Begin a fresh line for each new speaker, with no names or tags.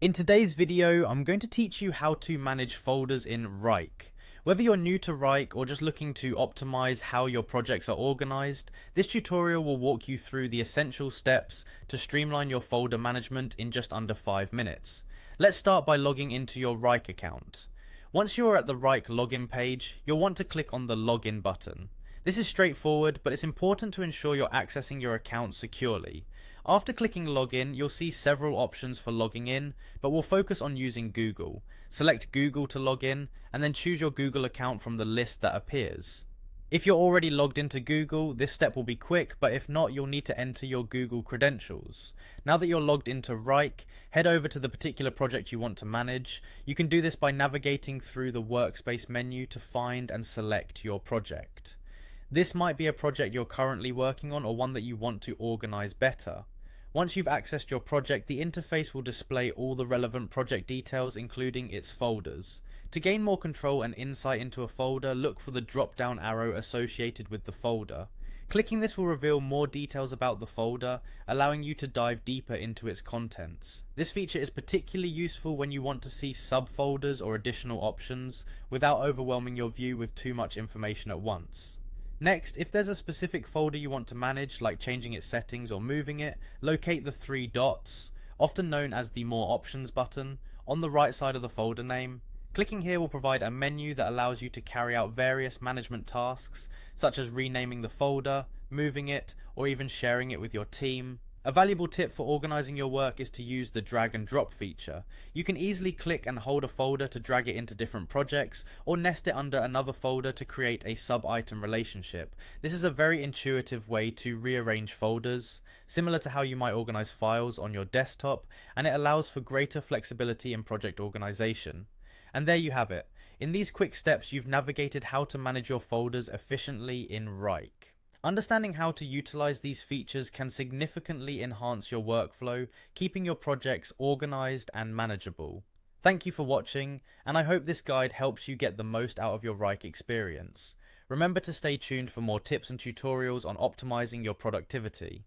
In today's video, I'm going to teach you how to manage folders in Wrike. Whether you're new to Wrike or just looking to optimize how your projects are organized, this tutorial will walk you through the essential steps to streamline your folder management in just under 5 minutes. Let's start by logging into your Wrike account. Once you are at the Wrike login page, you'll want to click on the login button. This is straightforward, but it's important to ensure you're accessing your account securely. After clicking login, you'll see several options for logging in, but we'll focus on using Google. Select Google to log in, and then choose your Google account from the list that appears. If you're already logged into Google, this step will be quick, but if not, you'll need to enter your Google credentials. Now that you're logged into Wrike, head over to the particular project you want to manage. You can do this by navigating through the workspace menu to find and select your project. This might be a project you're currently working on or one that you want to organize better. Once you've accessed your project, the interface will display all the relevant project details, including its folders. To gain more control and insight into a folder, look for the drop-down arrow associated with the folder. Clicking this will reveal more details about the folder, allowing you to dive deeper into its contents. This feature is particularly useful when you want to see subfolders or additional options, without overwhelming your view with too much information at once. Next, if there's a specific folder you want to manage, like changing its settings or moving it, locate the 3 dots, often known as the More Options button, on the right side of the folder name. Clicking here will provide a menu that allows you to carry out various management tasks, such as renaming the folder, moving it, or even sharing it with your team. A valuable tip for organizing your work is to use the drag and drop feature. You can easily click and hold a folder to drag it into different projects, or nest it under another folder to create a sub-item relationship. This is a very intuitive way to rearrange folders, similar to how you might organize files on your desktop, and it allows for greater flexibility in project organization. And there you have it. In these quick steps, you've navigated how to manage your folders efficiently in Wrike. Understanding how to utilize these features can significantly enhance your workflow, keeping your projects organized and manageable. Thank you for watching, and I hope this guide helps you get the most out of your Wrike experience. Remember to stay tuned for more tips and tutorials on optimizing your productivity.